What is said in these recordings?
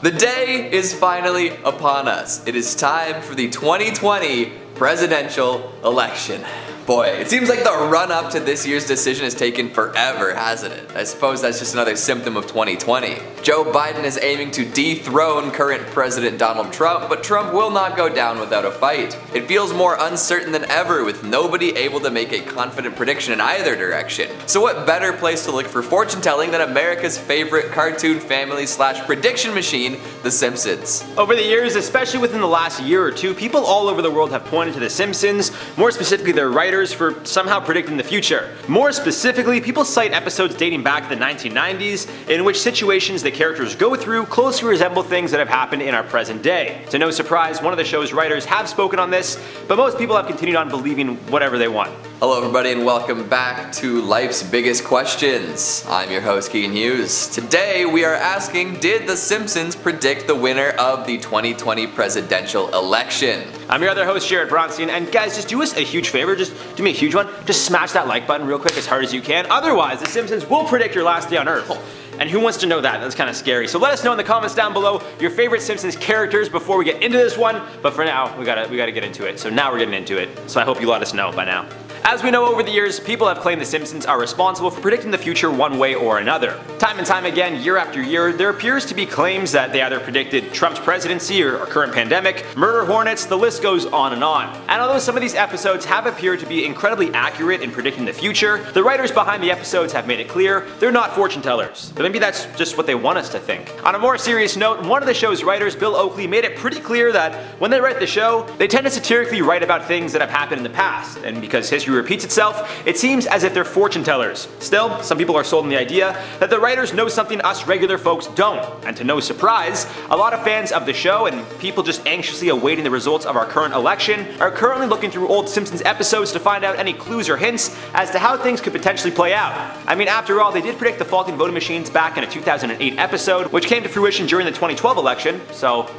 The day is finally upon us. It is time for the 2020 presidential election. Boy, it seems like the run-up to this year's decision has taken forever, hasn't it? I suppose that's just another symptom of 2020. Joe Biden is aiming to dethrone current President Donald Trump, but Trump will not go down without a fight. It feels more uncertain than ever, with nobody able to make a confident prediction in either direction. So what better place to look for fortune telling than America's favorite cartoon family / prediction machine, The Simpsons? Over the years, especially within the last year or two, people all over the world have pointed to The Simpsons, more specifically their writers, for somehow predicting the future. More specifically, people cite episodes dating back to the 1990s in which situations the characters go through closely resemble things that have happened in our present day. To no surprise, one of the show's writers have spoken on this, but most people have continued on believing whatever they want. Hello everybody and welcome back to Life's Biggest Questions. I'm your host Keegan Hughes. Today we are asking, did The Simpsons predict the winner of the 2020 presidential election? I'm your other host, Jared Bronstein, and guys, just do us a huge favor, just do me a huge one, just smash that like button real quick as hard as you can, otherwise The Simpsons will predict your last day on Earth. And who wants to know that? That's kind of scary. So let us know in the comments down below your favorite Simpsons characters before we get into this one, but for now, we gotta get into it. So now we're getting into it, so I hope you let us know by now. As we know, over the years, people have claimed The Simpsons are responsible for predicting the future one way or another. Time and time again, year after year, there appears to be claims that they either predicted Trump's presidency or our current pandemic, murder hornets, the list goes on. And although some of these episodes have appeared to be incredibly accurate in predicting the future, the writers behind the episodes have made it clear they're not fortune tellers. But maybe that's just what they want us to think. On a more serious note, one of the show's writers, Bill Oakley, made it pretty clear that when they write the show, they tend to satirically write about things that have happened in the past, and because history repeats itself, it seems as if they're fortune tellers. Still, some people are sold on the idea that the writers know something us regular folks don't, and to no surprise, a lot of fans of the show and people just anxiously awaiting the results of our current election are currently looking through old Simpsons episodes to find out any clues or hints as to how things could potentially play out. I mean, after all, they did predict the faulty voting machines back in a 2008 episode, which came to fruition during the 2012 election, so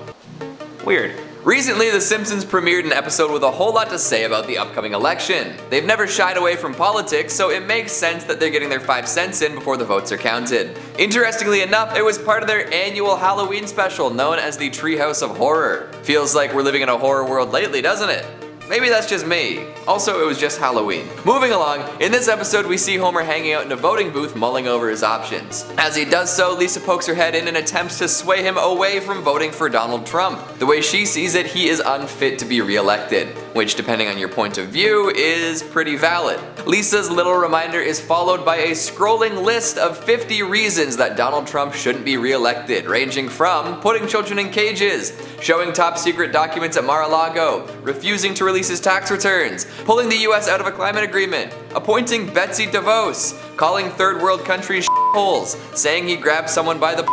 weird. Recently, The Simpsons premiered an episode with a whole lot to say about the upcoming election. They've never shied away from politics, so it makes sense that they're getting their 5 cents in before the votes are counted. Interestingly enough, it was part of their annual Halloween special known as the Treehouse of Horror. Feels like we're living in a horror world lately, doesn't it? Maybe that's just me. Also, it was just Halloween. Moving along, in this episode we see Homer hanging out in a voting booth mulling over his options. As he does so, Lisa pokes her head in and attempts to sway him away from voting for Donald Trump. The way she sees it, he is unfit to be re-elected, which depending on your point of view is pretty valid. Lisa's little reminder is followed by a scrolling list of 50 reasons that Donald Trump shouldn't be re-elected, ranging from putting children in cages, showing top secret documents at Mar-a-Lago, refusing to release his tax returns, pulling the US out of a climate agreement, appointing Betsy DeVos, calling third world countries holes, saying he grabbed someone by the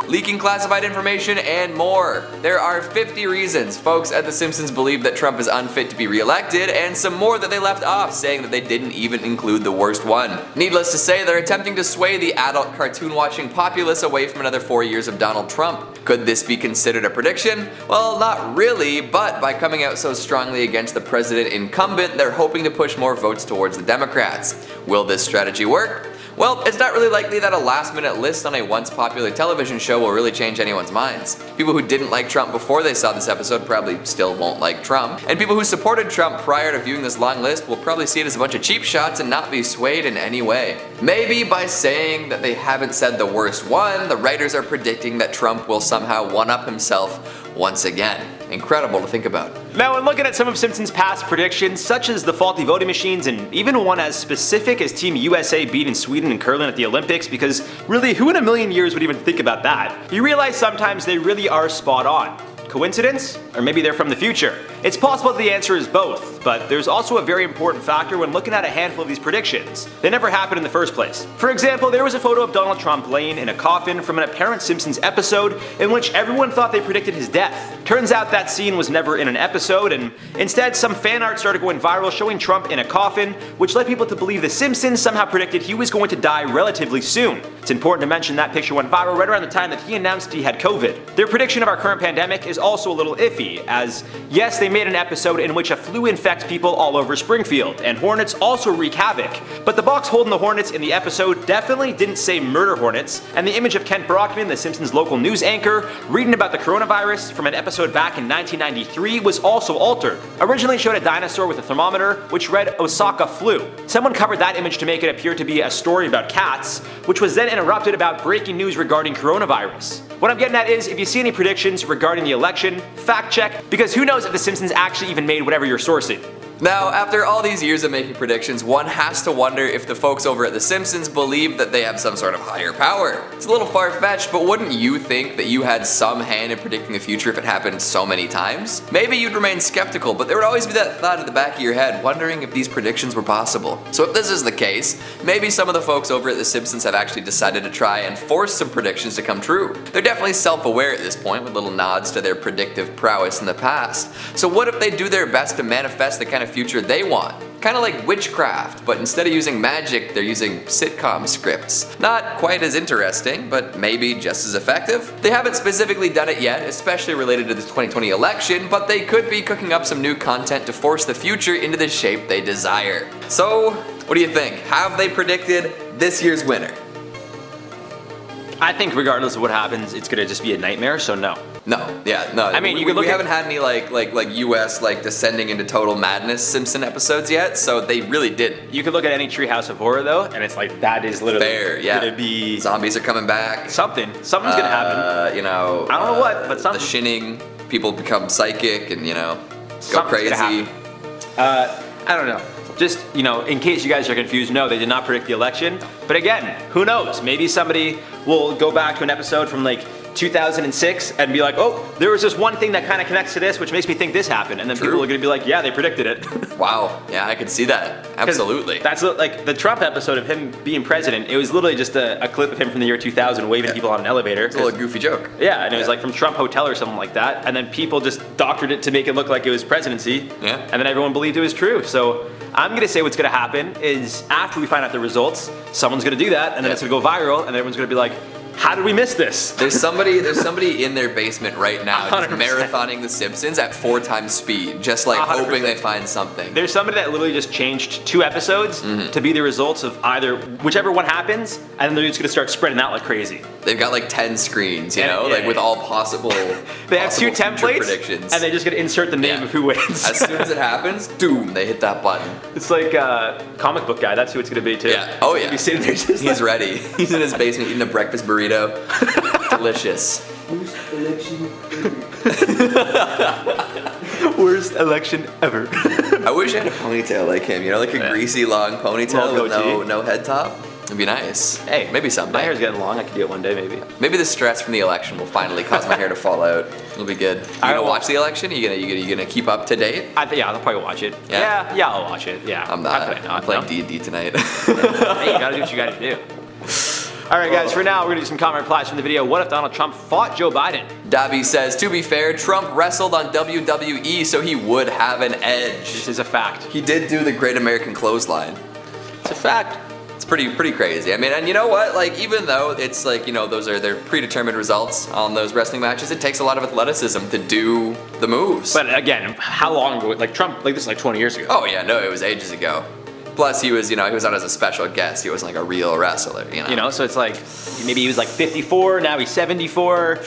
leaking classified information, and more. There are 50 reasons folks at The Simpsons believe that Trump is unfit to be re-elected, and some more that they left off, saying that they didn't even include the worst one. Needless to say, they're attempting to sway the adult cartoon-watching populace away from another 4 years of Donald Trump. Could this be considered a prediction? Well, not really, but by coming out so strongly against the president incumbent, they're hoping to push more votes towards the Democrats. Will this strategy work? Well, it's not really likely that a last-minute list on a once popular television show will really change anyone's minds. People who didn't like Trump before they saw this episode probably still won't like Trump, and people who supported Trump prior to viewing this long list will probably see it as a bunch of cheap shots and not be swayed in any way. Maybe by saying that they haven't said the worst one, the writers are predicting that Trump will somehow one-up himself once again. Incredible to think about. Now, when looking at some of Simpsons' past predictions, such as the faulty voting machines, and even one as specific as Team USA beating Sweden in curling at the Olympics, because really, who in a million years would even think about that? You realize sometimes they really are spot on. Coincidence? Or maybe they're from the future? It's possible that the answer is both, but there's also a very important factor when looking at a handful of these predictions. They never happened in the first place. For example, there was a photo of Donald Trump laying in a coffin from an apparent Simpsons episode in which everyone thought they predicted his death. Turns out that scene was never in an episode, and instead some fan art started going viral showing Trump in a coffin, which led people to believe the Simpsons somehow predicted he was going to die relatively soon. It's important to mention that picture went viral right around the time that he announced he had COVID. Their prediction of our current pandemic is also a little iffy, as yes, they made an episode in which a flu infects people all over Springfield, and hornets also wreak havoc. But the box holding the hornets in the episode definitely didn't say murder hornets, and the image of Kent Brockman, the Simpsons local news anchor, reading about the coronavirus from an episode back in 1993 was also altered. Originally it showed a dinosaur with a thermometer, which read Osaka flu. Someone covered that image to make it appear to be a story about cats, which was then interrupted about breaking news regarding coronavirus. What I'm getting at is, if you see any predictions regarding the election, fact check, because who knows if The Simpsons actually even made whatever you're sourcing. Now, after all these years of making predictions, one has to wonder if the folks over at The Simpsons believe that they have some sort of higher power. It's a little far-fetched, but wouldn't you think that you had some hand in predicting the future if it happened so many times? Maybe you'd remain skeptical, but there would always be that thought at the back of your head, wondering if these predictions were possible. So if this is the case, maybe some of the folks over at The Simpsons have actually decided to try and force some predictions to come true. They're definitely self-aware at this point, with little nods to their predictive prowess in the past. So what if they do their best to manifest the kind of future they want? Kind of like witchcraft, but instead of using magic, they're using sitcom scripts. Not quite as interesting, but maybe just as effective. They haven't specifically done it yet, especially related to the 2020 election, but they could be cooking up some new content to force the future into the shape they desire. So, what do you think? Have they predicted this year's winner? I think regardless of what happens, it's gonna just be a nightmare, so no. No. I mean, you could look we at- haven't had any like US descending into total madness Simpson episodes yet, so they really didn't. You could look at any Treehouse of Horror though, and it's like that is literally Fair, yeah. gonna be Zombies are coming back. something's gonna happen. You know, I don't know what, but something. The shinning, people become psychic and go Something's gonna crazy. happen. I don't know. Just, in case you guys are confused, no, they did not predict the election. But again, who knows? Maybe somebody will go back to an episode from 2006 and be like, oh, there was this one thing that kind of connects to this, which makes me think this happened. And then True. people are gonna be like, yeah, they predicted it. Wow, yeah, I could see that. Absolutely. That's like the Trump episode of him being president. It was literally just a clip of him from the year 2000 waving people on an elevator. It's a little goofy joke. Yeah, and it was from Trump Hotel or something like that. And then people just doctored it to make it look like it was presidency. Yeah. And then everyone believed it was true. So I'm gonna say what's gonna happen is after we find out the results, someone's gonna do that, and then it's gonna go viral, and everyone's gonna be like, how did we miss this? There's somebody in their basement right now just 100%. marathoning The Simpsons at 4 times speed, just 100%. hoping they find something. There's somebody that literally just changed 2 episodes to be the results of either whichever one happens, and then they're just gonna start spreading out like crazy. They've got 10 screens, Yeah, with all possible. They have 2 possible future templates, predictions. and they just gonna insert the name Yeah. of who wins. As soon as it happens, doom, they hit that button. It's like comic book guy. That's who it's gonna be too. Yeah. Oh yeah. He's sitting there just He's ready. He's in his basement eating a breakfast burrito. Delicious. Worst election Worst election ever. I wish I had a ponytail like him. A greasy long ponytail Long with goatee. no head top. It'd be nice. Hey, maybe someday. My hair's getting long. I could do it one day, maybe. Maybe the stress from the election will finally cause my hair to fall out. It'll be good. You I gonna will- watch the election? You gonna keep up to date? Yeah, I'll probably watch it. Yeah? Yeah, I'll watch it. Yeah. I'm How not. could I not? I'm playing No? D&D tonight. Hey, you gotta do what you gotta do. All right, guys. For now, we're gonna do some comment replies from the video. What if Donald Trump fought Joe Biden? Dabby says, to be fair, Trump wrestled on WWE, so he would have an This edge. is a fact. He did do the Great American Clothesline. It's a fact. It's pretty crazy. I mean, and you know what? Even though it's those are their predetermined results on those wrestling matches, it takes a lot of athleticism to do the moves. But again, how long ago? Trump, this is 20 years ago. Oh yeah, no, it was ages ago. Plus, he was on as a special guest. He wasn't a real wrestler, So it's maybe he was 54, now he's 74.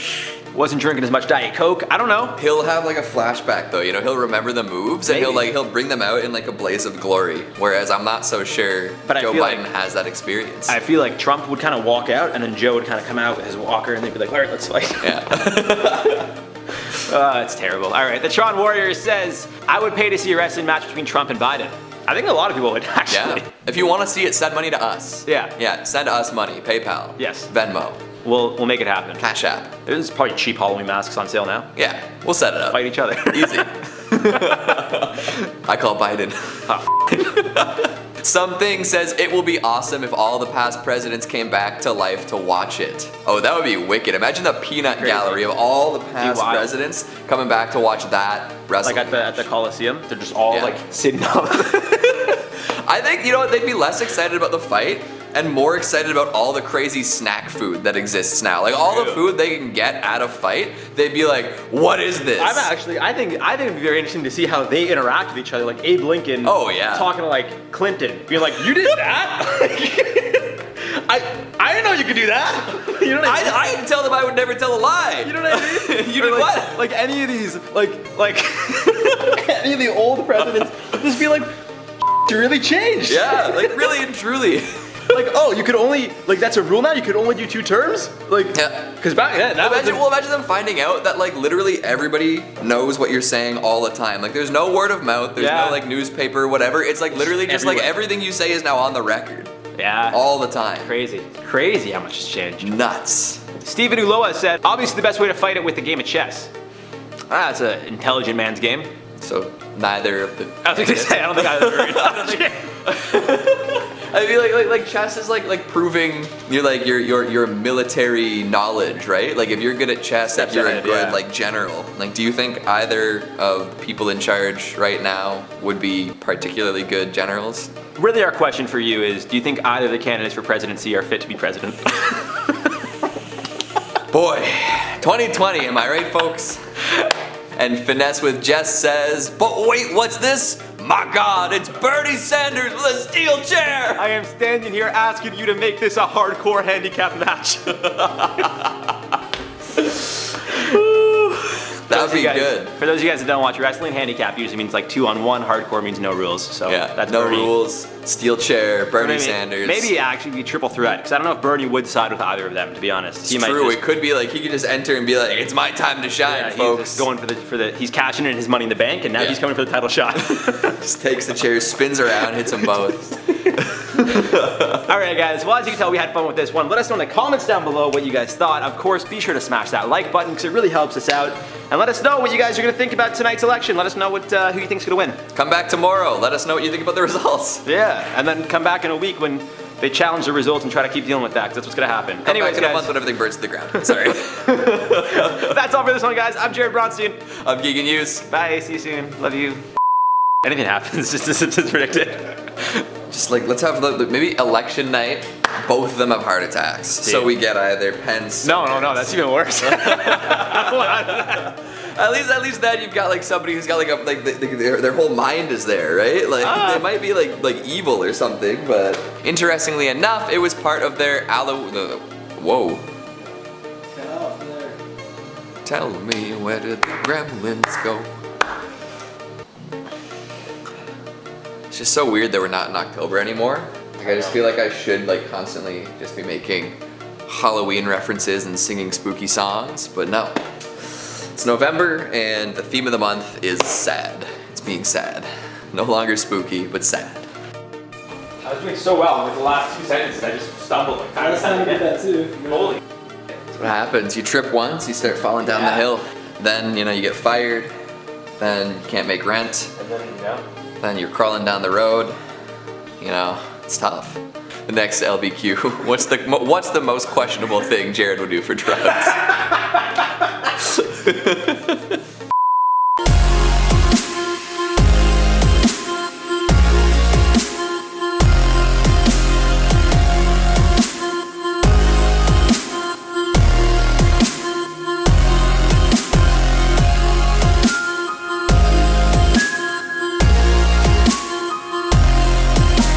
Wasn't drinking as much Diet Coke. I don't know. He'll have a flashback though. He'll remember the moves and Maybe. he'll bring them out in a blaze of glory. Whereas I'm not so sure But I Joe feel Biden has that experience. I feel like Trump would kind of walk out, and then Joe would kind of come out with his walker, and they'd be like, all right, let's fight. Yeah. It's terrible. All right, the Tron Warrior says, I would pay to see a wrestling match between Trump and Biden. I think a lot of people would, actually. Yeah. If you want to see it, send money to us. Yeah. Yeah. Send us money. PayPal. Yes. Venmo. We'll make it happen. Cash App. There's probably cheap Halloween masks on sale now. Yeah. We'll set it up. Fight each other. Easy. I call Biden. Something says it will be awesome if all the past presidents came back to life to watch it. Oh, that would be wicked. Imagine the peanut Crazy. gallery of all the past wild. presidents coming back to watch that wrestling Like at the Coliseum, they're just all Yeah. sitting on. I think, they'd be less excited about the fight, and more excited about all the crazy snack food that exists now. Like all the food they can get at a fight, they'd be like, what is this? I think it'd be very interesting to see how they interact with each other. Like Abe Lincoln talking to like Clinton, being like, you did that? I didn't know you could do that. You know what I mean? I had to tell them I would never tell a lie. You know what I mean? You did like, what? Like any of these, like any of the old presidents, just be like, you really changed. Yeah, like really and truly. Like, oh, you could only, like that's a rule now? You could only do 2 terms? Like, because back then, imagine them finding out that like literally everybody knows what you're saying all the time. Like there's no word of mouth, there's no like newspaper, whatever. It's like literally just like everything you say is now on the record. Yeah. All the time. Crazy. Crazy how much has changed. Nuts. Stephen Uloa said, obviously the best way to fight it with a game of chess. That's an intelligent man's game. So neither of the. I was gonna say, I don't think I mean, like chess is like proving your military knowledge, right? Like if you're good at chess, if you're a good like general. Like, do you think either of the people in charge right now would be particularly good generals? Really, our question for you is: do you think either of the candidates for presidency are fit to be president? Boy, 2020, am I right, folks? And Finesse with Jess says, but wait, what's this? My God, it's Bernie Sanders with a steel chair! I am standing here asking you to make this a hardcore handicap match. That would be good. For those of you guys that don't watch wrestling, handicap usually means like 2-on-1. Hardcore means no rules. So yeah, that's no Bernie. Rules, steel chair, Bernie Sanders. Maybe actually be triple threat, because I don't know if Bernie would side with either of them, to be honest. It's true, it could be like he could just enter and be like, it's my time to shine, folks. He's going for the he's cashing in his money in the bank, and now he's coming for the title shot. Just takes the chair, spins around, hits them both. Alright guys, well as you can tell we had fun with this one. Let us know in the comments down below what you guys thought. Of course, be sure to smash that like button because it really helps us out. And let us know what you guys are going to think about tonight's election. Let us know what who you think's going to win. Come back tomorrow. Let us know what you think about the results. Yeah, and then come back in a week when they challenge the results and try to keep dealing with that because that's what's going to happen. Anyways, in a month when everything burns to the ground. Sorry. That's all for this one, guys. I'm Jared Bronstein. I'm Geegan Hughes. Bye. See you soon. Love you. Anything happens, just as predicted. Just like, let's have maybe election night, both of them have heart attacks. Dude. So we get either Pence. No, that's even worse. At least then you've got like somebody who's got like their whole mind is there, right? Like they might be like evil or something, but interestingly enough, it was part of their whoa. Tell me, where did the gremlins go? It's just so weird that we're not in October anymore. Like I just feel like I should like constantly just be making Halloween references and singing spooky songs, but no. It's November and the theme of the month is sad. It's being sad. No longer spooky, but sad. I was doing so well with the last 2 sentences, I just stumbled. Like, Last time you did that too. Holy. That's what happens. You trip once, you start falling down the hill. Then, you get fired. Then you can't make rent. And then, Then you're crawling down the road. It's tough. The next LBQ. What's the most questionable thing Jared would do for drugs?